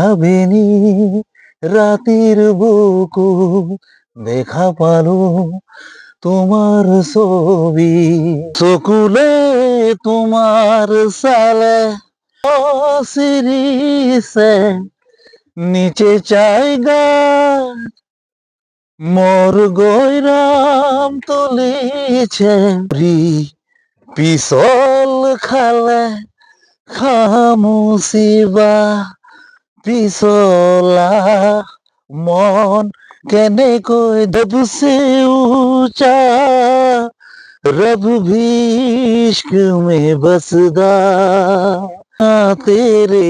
ভাবিনি রাতির বুকু দেখা পালো তোমার ছবি চকুলে তোমার সালে সিরিসে নিচে জায়গা মোর গৈরাম তুলিছে পিছল খালে খামুচিবা পিছলা মন কেনেকৈ দবছে ऊंचा रब भी इश्क में बसदा तेरे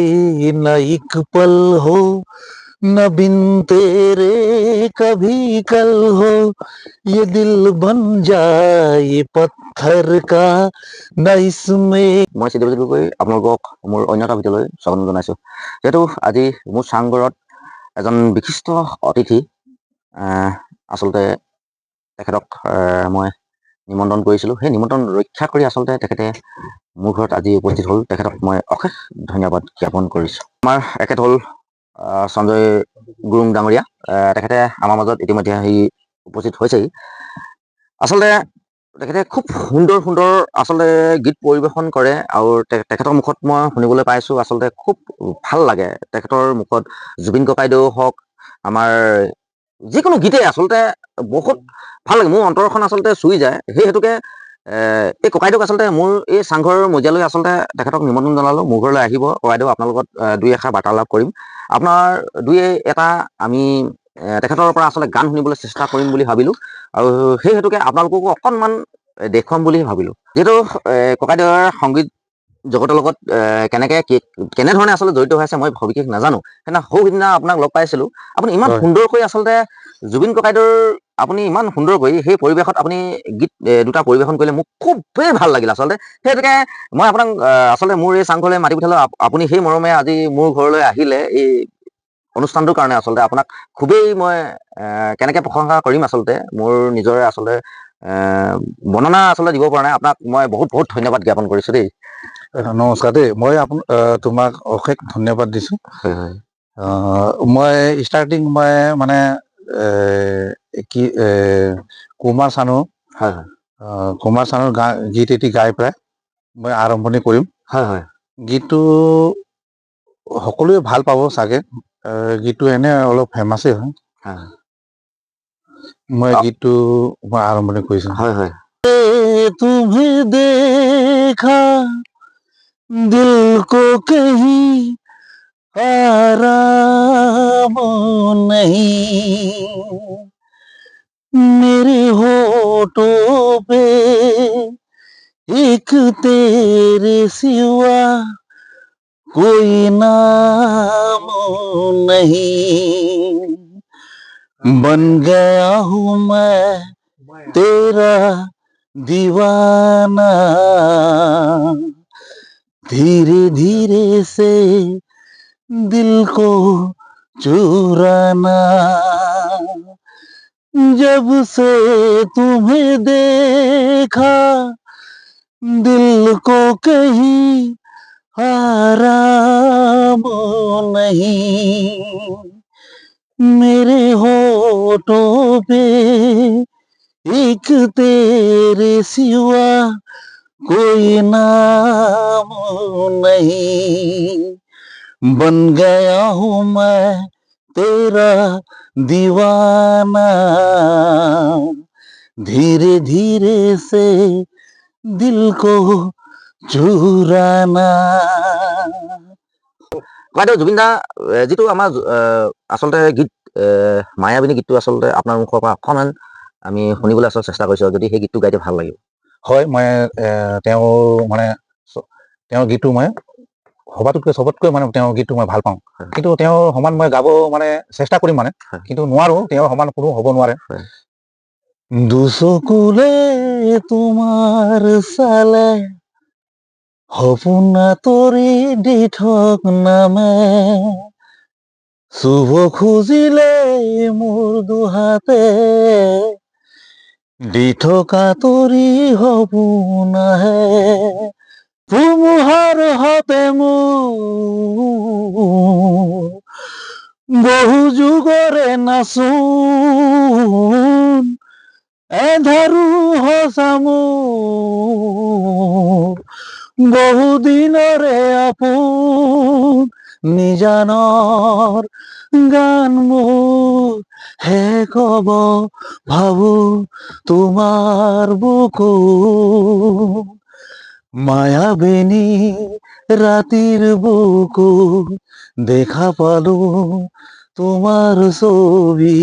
न एक पल हो न बिन तेरे कभी कल हो ये दिल बन जाए पत्थर का न इसमें মই চিডিপতি গগৈ আপোনালোকক মোৰ অন্য এটা ভিডিঅ'লৈ স্বাগতম জনাইছোঁ। যিহেতু আজি মোৰ চাংঘৰত এজন বিশিষ্ট অতিথি আচলতে তেখেতক মই নিমন্ত্ৰণ কৰিছিলোঁ। সেই নিমন্ত্ৰণ ৰক্ষা কৰি আচলতে তেখেতে মোৰ ঘৰত আজি উপস্থিত হ'ল। তেখেতক মই অশেষ ধন্যবাদ জ্ঞাপন কৰিছোঁ। আমাৰ এখেত হ'ল সঞ্জয় গুৰুং ডাঙৰীয়া। তেখেতে আমাৰ মাজত ইতিমধ্যে আহি উপস্থিত হৈছেহি। আচলতে তেখেতে খুব সুন্দৰ সুন্দৰ আচলতে গীত পৰিৱেশন কৰে আৰু তেখেতৰ মুখত মই শুনিবলৈ পাইছোঁ আচলতে খুব ভাল লাগে। তেখেতৰ মুখত জুবিন ককাইদেউ হওক, আমাৰ যিকোনো গীতেই আচলতে বহুত ভাল লাগে, মোৰ অন্তৰখন আচলতে চুই যায়। সেই হেতুকে এই ককাইদেউক আচলতে মোৰ এই চাংঘৰৰ মজিয়ালৈ আচলতে তেখেতক নিমন্ত্ৰণ জনালোঁ। মোৰ ঘৰলৈ আহিব ককাইদেউ, আপোনাৰ লগত দুই এষাৰ বাৰ্তালাপ কৰিম। আপোনাৰ দুই এটা আমি তেখেতৰ পৰা আচলতে গান শুনিবলৈ চেষ্টা কৰিম বুলি ভাবিলোঁ আৰু সেই হেতুকে আপোনালোককো অকণমান দেখুৱাম বুলি ভাবিলোঁ। যিহেতু ককাইদেউৰ সংগীত জগতৰ লগত কেনেধৰণে আচলতে জড়িত হৈ আছে মই সবিশেষ নাজানো। সেইদিনা আপোনাক লগ পাইছিলোঁ, আপুনি ইমান সুন্দৰকৈ আচলতে জুবিন ককাইদেউৰ আপুনি ইমান সুন্দৰকৈ সেই পৰিৱেশত আপুনি গীত দুটা পৰিৱেশন কৰিলে মোক খুবেই ভাল লাগিল আচলতে। সেইটোকে মই আপোনাক আচলতে মোৰ এই চাংঘৰলৈ মাতি পঠালোঁ। আপুনি সেই মৰমে আজি মোৰ ঘৰলৈ আহিলে এই অনুষ্ঠানটোৰ কাৰণে আচলতে আপোনাক খুবেই মই কেনেকৈ প্ৰশংসা কৰিম আচলতে মোৰ নিজৰে আচলতে বৰ্ণনা আচলতে দিব পৰা নাই। আপোনাক মই বহুত বহুত ধন্যবাদ জ্ঞাপন কৰিছোঁ দেই। নমস্কাৰ দেই, মই তোমাক অশেষ ধন্যবাদ দিছোঁ। মই ষ্টাৰ্টিং মই মানে কুমাৰ চানু কুমাৰ চানুৰ গীত এটি গাই পেলাই মই আৰম্ভণি কৰিম। গীতটো সকলোৱে ভাল পাব চাগে। গীতটো এনে অলপ ফেমাছেই হয়। মই গীতটো মই আৰম্ভণি কৰিছোঁ। তুমি দেখা दिल को कहीं आराम नहीं, मेरे होठों पे एक तेरे सिवा कोई नाम नहीं, बन गया हूँ मैं तेरा दीवाना, धीरे धीरे से दिल को चुराना, जब से तुम्हें देखा दिल को कहीं आराम नहीं, मेरे होठों पे एक तेरे सिवा कोई नाम नहीं, बन गया हूँ मैं तेरा दीवाना, धीरे धीरे से दिल को चुराना। ককাইদেউ জুবিন দা যিটো আমাৰ আচলতে গীত মায়াবিনী গীতটো আচলতে আপোনাৰ মুখৰ পৰা অকণমান আমি শুনিবলৈ আচলতে চেষ্টা কৰিছোঁ, যদি সেই গীতটো গাইতে ভাল লাগিব। হয়, মই তেওঁৰ গীতটো মই চবতকৈ মানে তেওঁৰ গীতটো মই ভাল পাওঁ। কিন্তু তেওঁৰ সমান মই গাব মানে চেষ্টা কৰিম মানে, কিন্তু নোৱাৰো, তেওঁৰ সমান কোনো হ'ব নোৱাৰে। দুচকুলে তোমাৰ চালে সপোন তৰি দি থক নামে, চুব খুজিলে মোৰ দুহাতে দি থকা তৰি সপোন আহে, ধুমুহাৰ হাতে মোৰ বহু যুগৰে নাচোন এধাৰু হচামোৰ বহুদিনৰে আপোন নিজানৰ গান মোৰ শেষ হব ভাবো তোমাৰ বুকু মায়াবিনী ৰাতিৰ বুকু দেখা পালো তোমাৰ ছবি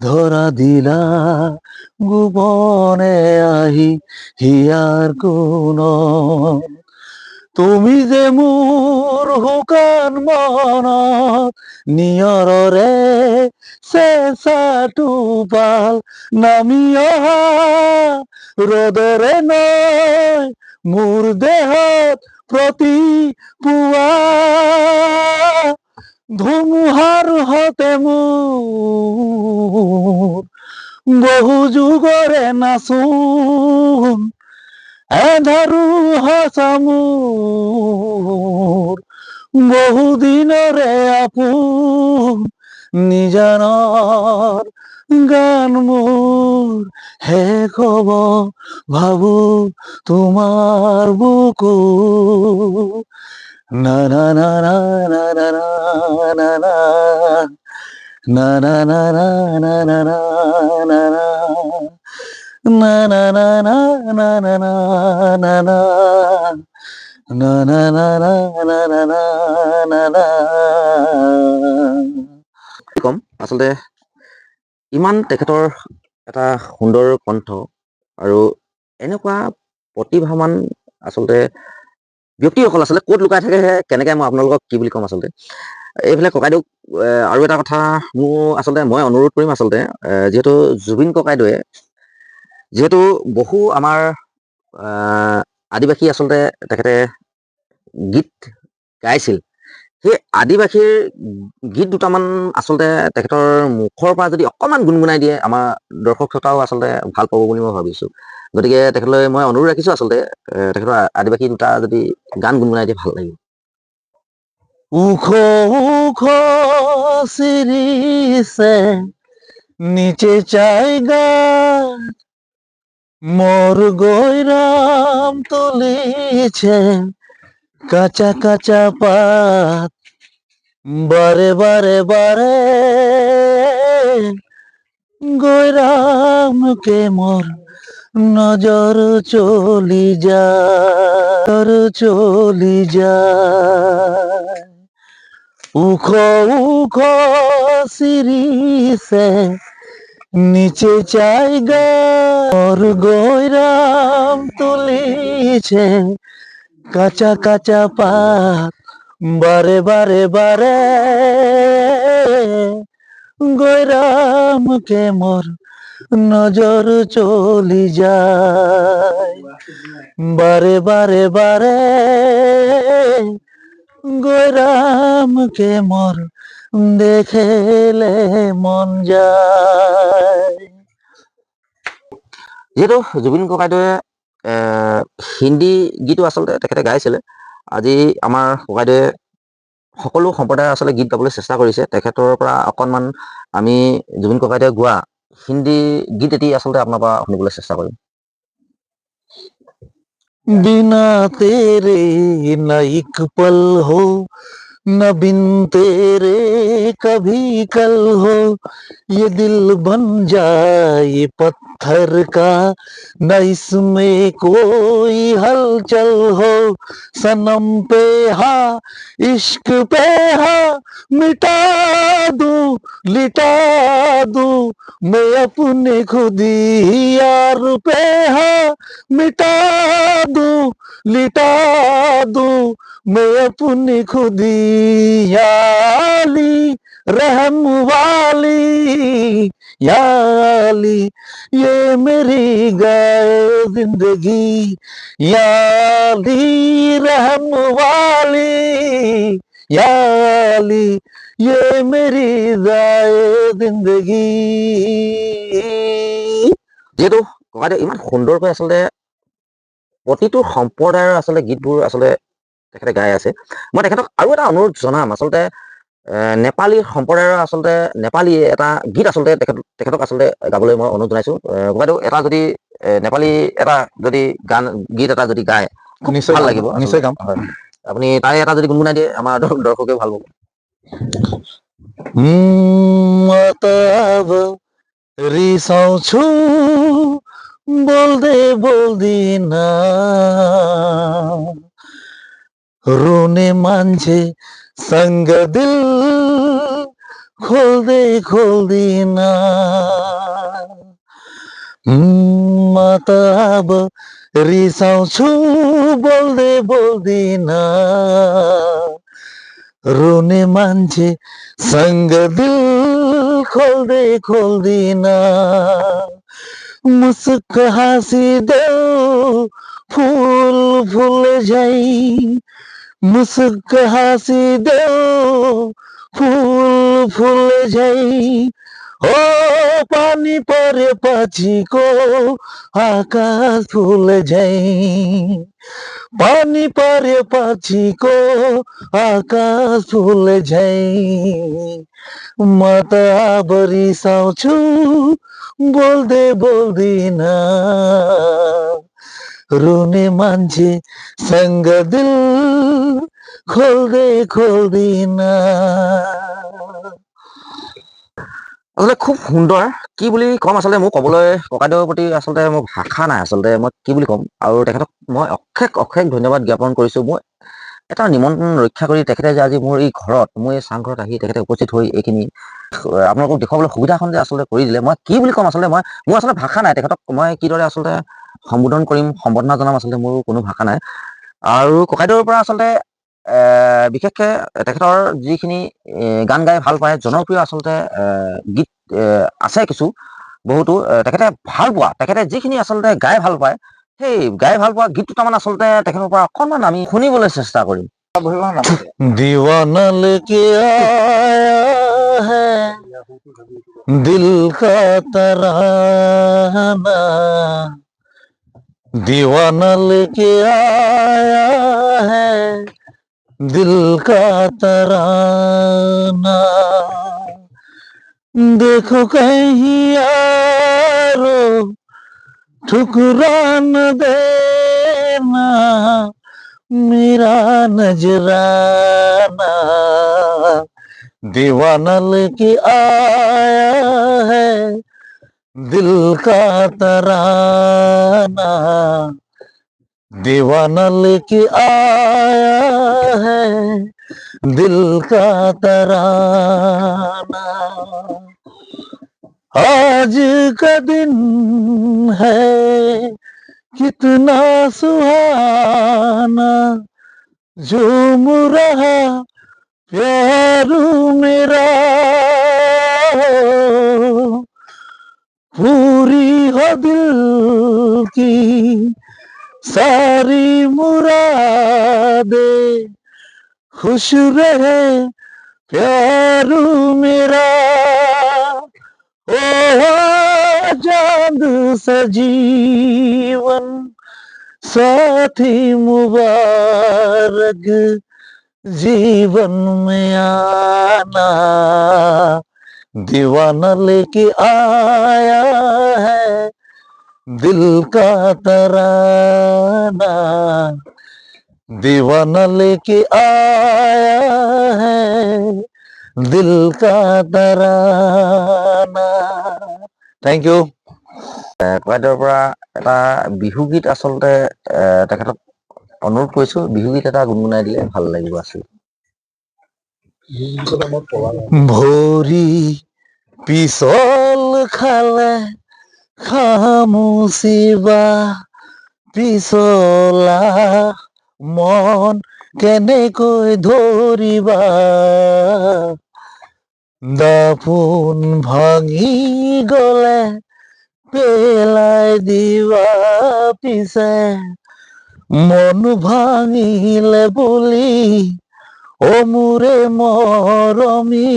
ধৰা দিলা গোপনে আহি হিয়াৰ কোণত তুমি যে মোৰ শুকান মনত নিয়ৰৰে চেঁচাটো পাল নামি অহা ৰ'দৰে নৈ মোৰ দেহত প্ৰতি পুৱা ধুমুহাৰ হতে মোৰ বহু যুগৰে নাচোন এধাৰু হচামোৰ বহুদিনৰে আপোন নিজানৰ গান মোৰ শেষ হব ভাবো তোমাৰ বুকু না না না না না না না না না না না না না না না না না na na na na na na na na na na na na na na na na na কম আচলতে ইমান তেখেতৰ এটা সুন্দৰ কণ্ঠ আৰু এনেকুৱা প্ৰতিভাৱান আচলতে ব্যক্তিসকল আচলতে ক'ত লুকাই থাকে কেনেকৈ মই আপোনালোকক কি বুলি ক'ম আচলতে এইফালে ককাইদেউক আৰু এটা কথা মই অনুৰোধ কৰিম আচলতে যিহেতু জুবিন ককাইদেৱে যিহেতু বহু আমাৰ আদিবাসী আচলতে তেখেতে গীত গাইছিল সেই আদিবাসীৰ গীত দুটামান আচলতে তেখেতৰ মুখৰ পৰা যদি অকণমান গুণগুণাই দিয়ে আমাৰ দৰ্শক শ্ৰোতাও আচলতে ভাল পাব বুলি মই ভাবিছোঁ গতিকে তেখেতলৈ মই অনুৰোধ ৰাখিছোঁ আচলতে তেখেতৰ আদিবাসী দুটা যদি গান গুণগুণাই দিয়ে ভাল লাগিব উখ উখ সিরিসে নিচে চাইগা মোর গৈরাম তুলিছে কাঁচা কাঁচা পাত বারে বারে বারে গৈরামকে মোর নজর চলি যায় উখ উখ সিরিসে নিচে চাইগা মোর গৈরাম তুলিছে কাঁচা কাঁচা পাত বারে বারে বারে গৈরামকে মোর নজর চলি যায় বারে বারে বারে গৈরামকে মোর দেখিলে মন যায় যিহেতু জুবিন ককাইদেৱে হিন্দী গীতো আচলতে তেখেতে গাইছিলে আজি আমাৰ ককাইদেৱে সকলো সম্প্ৰদায়ৰ আচলতে গীত গাবলৈ চেষ্টা কৰিছে তেখেতৰ পৰা অকণমান আমি জুবিন ককাইদেৱে গোৱা হিন্দী গীত এটি আচলতে আপোনাৰ পৰা শুনিবলৈ চেষ্টা কৰিম बिना तेरे न एक पल हो न बिन तेरे कभी कल हो ये दिल बन जाए पत्थर का न इसमें कोई हलचल हो सनम पे हाँ इश्क पे हाँ मिटा दूं लिटा दूं मैं अपने खुद ही यार पे हाँ मिटा दूं लिटा दूं मैं अपनी खुदी याली रहम वाली याली ये मेरी गाय जिंदगी याली रहम वाली याली ये मेरी गाय जिंदगी যিহেতু ককাইদেউ ইমান সুন্দৰকৈ আচলতে প্ৰতিটো সম্প্ৰদায়ৰ আচলতে গীতবোৰ আচলতে তেখেতে গাই আছে মই তেখেতক আৰু এটা অনুৰোধ জনাম আচলতে নেপালী সম্প্ৰদায়ৰ আচলতে নেপালী এটা গীত আচলতে তেখেতক আচলতে গাবলৈ মই অনুৰোধ জনাইছোঁ। ককাইদেউ এটা যদি নেপালী এটা যদি গীত এটা যদি গায় খুব ভাল লাগিব। নিশ্চয় গাম। হয়, আপুনি তাৰে এটা যদি গুণগুণাই দিয়ে আমাৰ দৰ্শকেও ভাল পাব। अब रिसाउँछु बोल्दै बोल्दिन रुने मान्छे सँग दिल खोल्दै खोल्दिन म त अब रिसाउँछु बोल्दै बोल्दिन रुने मान्छे सँग दिल खोल्दै खोल्दिन मुसुक्क हाँसिदेऊ फुल फुल झै मुसुक्क हाँसिदेऊ फुल फुल झै ओ पानी परेपछिको आकाश फुल झै पानी परेपछिको आकाश फुल झै म त अब रिसाउँछु बोल्दै बोल्दिन रुने मान्छे सँग दिल खोल्दै खोल्दिन। আচলতে খুব সুন্দৰ। কি বুলি ক'ম আচলতে মোৰ ক'বলৈ ককাইদেউৰ প্ৰতি আচলতে মোৰ ভাষা নাই। আচলতে মই কি বুলি ক'ম, আৰু তেখেতক মই অশেষ ধন্যবাদ জ্ঞাপন কৰিছোঁ। মই এটা নিমন্ত্ৰণ ৰক্ষা কৰি তেখেতে যে আজি মোৰ এই ঘৰত, মোৰ এই চাংঘৰত আহি তেখেতে উপস্থিত হৈ এইখিনি আপোনালোকক দেখুৱাবলৈ সুবিধাখন যে আচলতে কৰি দিলে, মই কি বুলি ক'ম আচলতে মোৰ আচলতে ভাষা নাই। তেখেতক মই কিদৰে আচলতে সম্বোধন কৰিম, সম্বৰ্ধনা জনাম, আচলতে মোৰ কোনো ভাষা নাই। আৰু ককাইদেউৰ পৰা আচলতে বিশেষকৈ তেখেতৰ যিখিনি গান গাই ভাল পায়, জনপ্ৰিয় আচলতে গীত আছে বহুতো তেখেতে ভাল পোৱা, তেখেতে যিখিনি আচলতে গাই ভাল পায়, সেই গাই ভাল পোৱা গীত দুটামান আচলতে তেখেতৰ পৰা অকণমান আমি শুনিবলৈ চেষ্টা কৰিম। दीवाना लेके आया है दिल का तराना दीवाना लेके आया है दिल का तराना देखो कहीं यारो ठुकरा न देना मेरा नजराना दीवाना लेके आया है दिल का तराना दीवाना लेके आया है दिल का तराना आज का दिन है कितना सुहाना झूम रहा प्यार मेरा पूरी हो दिल की सारी मुरादे खुश रहे प्यार मेरा ओ चांद सजीवन साथी मुबारक जीवन में आना दीवाना लेके आया है दिल का तराना दीवाना लेके आया है दिल का तराना। Thank you. ককাইদেউৰ পৰা এটা বিহু গীত আচলতে তেখেতক অনুৰোধ কৰিছোঁ, বিহু গীত এটা গুণগুণাই দিলে ভাল লাগিব আছিল। ভৰি পিছল খালে খামুচি বা পিছলা মন কেনেকৈ ধৰিবা দাপোন ভাঙি গলে পেলাই দিবা পিছে মন ভাঙিলে বুলি ও মোৰে মৰমী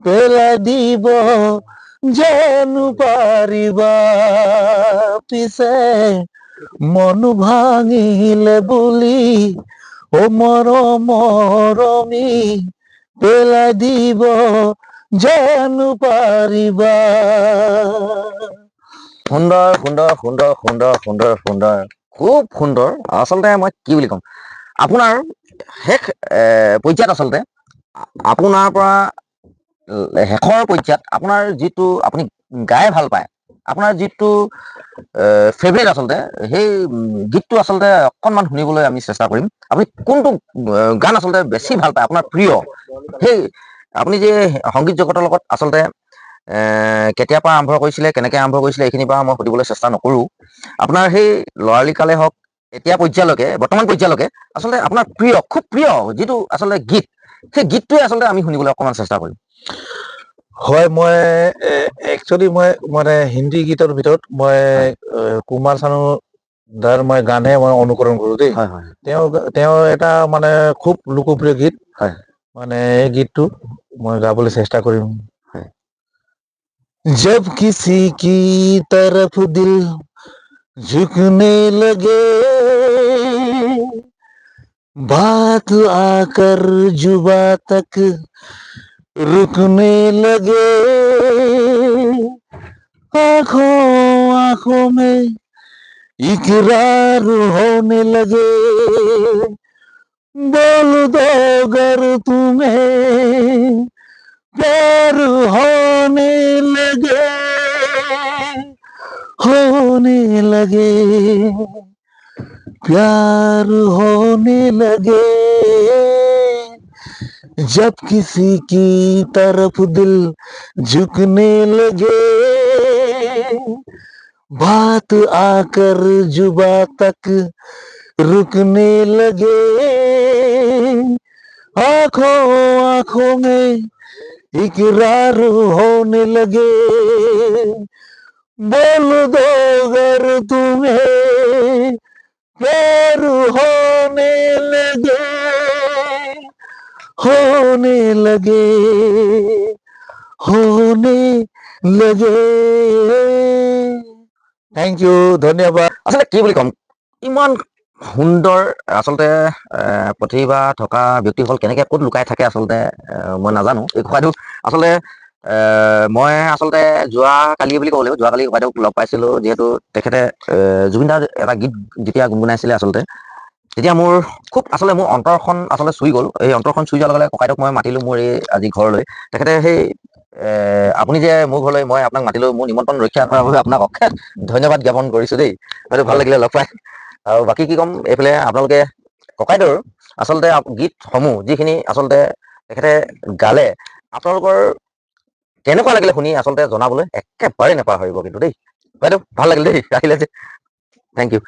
পেলাই দিব জানো পাৰিবা পিছে মন ভাঙিলে বুলি ও মৰমী পেলাই দিব জানো পাৰিবা। সুন্দৰ সুন্দৰ সুন্দৰ সুন্দৰ সুন্দৰ সুন্দৰ, খুব সুন্দৰ। আচলতে মই কি বুলি ক'ম, আপোনাৰ শেষ পৰ্যায়ত আচলতে আপোনাৰ পৰা শেষৰ পৰ্যায়ত আপোনাৰ যিটো আপুনি গাই ভাল পায়, আপোনাৰ যিটো ফেভৰেট আচলতে, সেই গীতটো আচলতে অকণমান শুনিবলৈ আমি চেষ্টা কৰিম। আপুনি কোনটো গান আচলতে বেছি ভাল পায়, আপোনাৰ প্ৰিয়? সেই আপুনি যে সংগীত জগতৰ লগত আচলতে কেতিয়াৰ পৰা আৰম্ভ কৰিছিলে, কেনেকৈ আৰম্ভ কৰিছিলে, এইখিনিৰ পৰা মই সুধিবলৈ চেষ্টা নকৰোঁ। আপোনাৰ সেই ল'ৰালি কালে হওক, এতিয়া পৰ্যায়লৈকে, বৰ্তমান পৰ্যায়লৈকে আচলতে আপোনাৰ প্ৰিয়, খুব প্ৰিয় যিটো আচলতে গীত, সেই গীতটোৱে আচলতে আমি শুনিবলৈ অকণমান চেষ্টা কৰিম। হয়, মই একচুৱেলি মই মানে হিন্দী গীতৰ ভিতৰত মই কুমাৰ চানু দাৰ মই গানহে মই অনুকৰণ কৰোঁ দেই। হয় হয় তেওঁ এটা মানে খুব লোকপ্ৰিয় গীত, হয় মানে এই গীতটো মই গাবলৈ চেষ্টা কৰিম। হয়। जब किसी की तरफ दिल झुकने लगे, बात आकर जुबा तक रुकने लगे, आंखों आंखों में इकरार होने लगे, बोल दो अगर तुम्हें प्यार होने लगे, प्यार होने लगे। जब किसी की तरफ दिल झुकने लगे, बात आकर जुबा तक रुकने लगे, आंखों आंखों में इकरार होने लगे, बोल दो अगर तुम्हें प्यार होने लगे, होने लगे, होने लगे। থ্যাংক ইউ, ধন্যবাদ। আচলতে কি বুলি ক'ম, ইমান সুন্দৰ আচলতে প্ৰতিভা থকা ব্যক্তিসকল কেনেকৈ ক'ত লুকাই থাকে আচলতে মই নাজানো। এই কথাটো আচলতে মই আচলতে যোৱাকালি বুলি ক'ব লাগিব, যোৱাকালি ককাইদেউক লগ পাইছিলোঁ। যিহেতু তেখেতে জুবিন দাৰ এটা গীত যেতিয়া গুণগুণাইছিলে আচলতে, তেতিয়া মোৰ খুব আচলতে মোৰ অন্তৰখন আচলতে চুই গ'ল। এই অন্তৰখন চুই যোৱাৰ লগে লগে ককাইদেউক মই মাতিলোঁ মোৰ এই আজি ঘৰলৈ। তেখেতে সেই আপুনি যে মোৰ ঘৰলৈ মই আপোনাক মাতিলোঁ, মোৰ নিমন্ত্ৰণ ৰক্ষা কৰাৰ বাবে আপোনাক অশেষ ধন্যবাদ জ্ঞাপন কৰিছোঁ দেই। হয়তো ভাল লাগিলে লগ পাই। আৰু বাকী কি ক'ম, এইফালে আপোনালোকে ককাইদেউৰ আচলতে গীতসমূহ যিখিনি আচলতে তেখেতে গালে, আপোনালোকৰ কেনেকুৱা লাগিলে শুনি আচলতে জনাবলৈ একেবাৰে নাপাহৰিব কিন্তু দেই। বাইদেউ ভাল লাগিল দেই, আহিলে যে। Thank U.